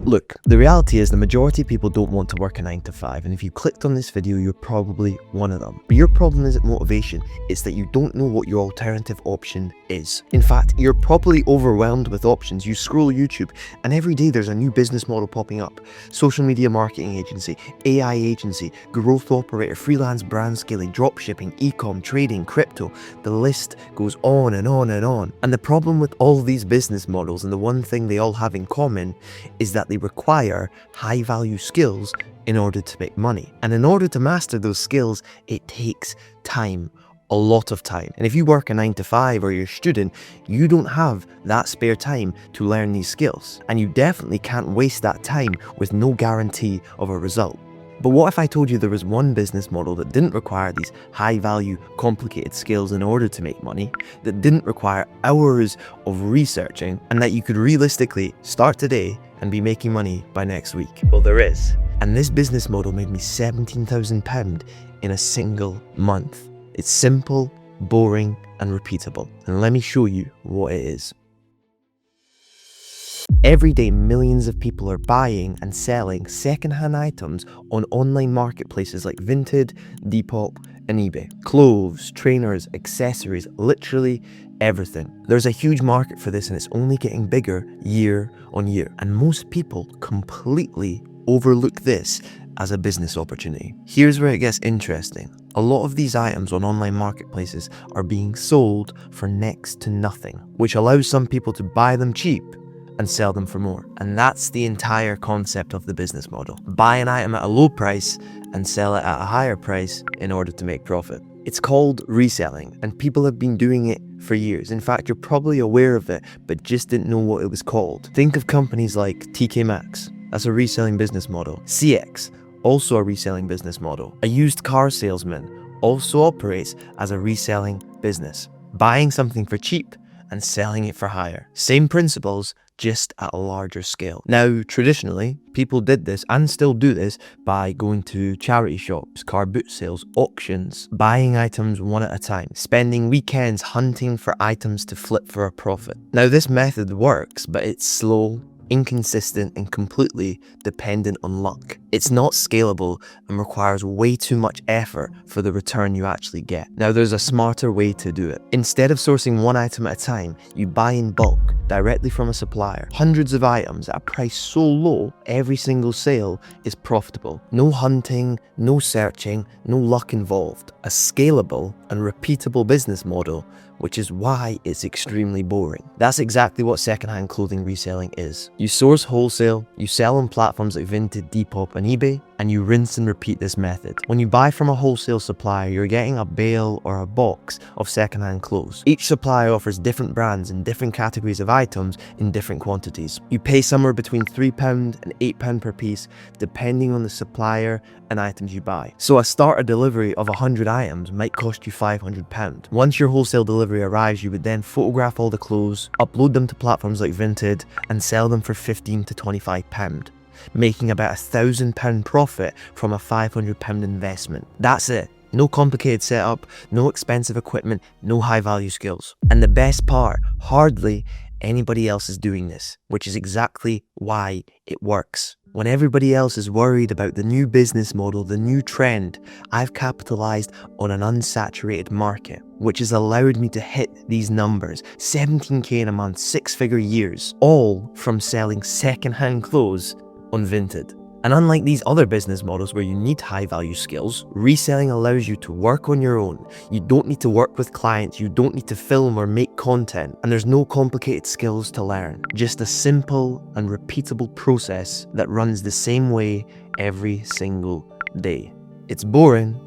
Look, the reality is the majority of people don't want to work a 9 to 5, and if you clicked on this video, you're probably one of them. But your problem isn't motivation, it's that you don't know what your alternative option is. In fact, you're probably overwhelmed with options. You scroll YouTube, and every day there's a new business model popping up. Social media marketing agency, AI agency, growth operator, freelance brand scaling, dropshipping, e-com, trading, crypto. The list goes on and on and on. And the problem with all these business models, and the one thing they all have in common, is that they require high value skills in order to make money. And in order to master those skills, it takes time, a lot of time. And if you work a 9 to 5 or you're a student, you don't have that spare time to learn these skills. And you definitely can't waste that time with no guarantee of a result. But what if I told you there was one business model that didn't require these high value, complicated skills in order to make money, that didn't require hours of researching, and that you could realistically start today and be making money by next week? Well, there is. And this business model made me £17,000 in a single month. It's simple, boring, and repeatable. And let me show you what it is. Every day, millions of people are buying and selling secondhand items on online marketplaces like Vinted, Depop, and eBay. Clothes, trainers, accessories, literally everything. There's a huge market for this, and it's only getting bigger year on year. And most people completely overlook this as a business opportunity. Here's where it gets interesting. A lot of these items on online marketplaces are being sold for next to nothing, which allows some people to buy them cheap and sell them for more. And that's the entire concept of the business model. Buy an item at a low price and sell it at a higher price in order to make profit. It's called reselling, and people have been doing it for years. In fact, you're probably aware of it, but just didn't know what it was called. Think of companies like TK Maxx. That's a reselling business model. CX, also a reselling business model. A used car salesman also operates as a reselling business, buying something for cheap and selling it for higher. Same principles, just at a larger scale. Now, traditionally, people did this and still do this by going to charity shops, car boot sales, auctions, buying items one at a time, spending weekends hunting for items to flip for a profit. Now, this method works, but it's slow, inconsistent, and completely dependent on luck. It's not scalable and requires way too much effort for the return you actually get. Now, there's a smarter way to do it. Instead of sourcing one item at a time, you buy in bulk directly from a supplier. Hundreds of items at a price so low, every single sale is profitable. No hunting, no searching, no luck involved. A scalable and repeatable business model, which is why it's extremely boring. That's exactly what secondhand clothing reselling is. You source wholesale, you sell on platforms like Vinted, Depop, and eBay, and you rinse and repeat this method. When you buy from a wholesale supplier, you're getting a bale or a box of secondhand clothes. Each supplier offers different brands and different categories of items in different quantities. You pay somewhere between £3 and £8 per piece, depending on the supplier and items you buy. So a starter delivery of 100 items might cost you £500. Once your wholesale delivery arrives, you would then photograph all the clothes, upload them to platforms like Vinted, and sell them for £15 to £25. Making about £1,000 profit from a £500 investment. That's it. No complicated setup, no expensive equipment, no high value skills. And the best part, hardly anybody else is doing this, which is exactly why it works. When everybody else is worried about the new business model, the new trend, I've capitalized on an unsaturated market, which has allowed me to hit these numbers. 17K in a month, 6-figure years, all from selling secondhand clothes on Vinted. And unlike these other business models where you need high value skills, reselling allows you to work on your own. You don't need to work with clients, you don't need to film or make content, and there's no complicated skills to learn. Just a simple and repeatable process that runs the same way every single day. It's boring,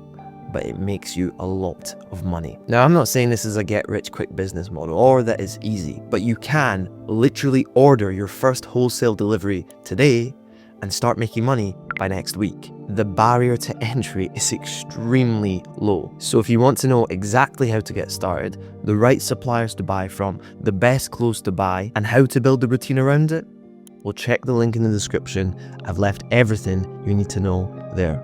but it makes you a lot of money. Now, I'm not saying this is a get-rich-quick business model or that it's easy, but you can literally order your first wholesale delivery today and start making money by next week. The barrier to entry is extremely low. So if you want to know exactly how to get started, the right suppliers to buy from, the best clothes to buy, and how to build a routine around it, well, check the link in the description. I've left everything you need to know there.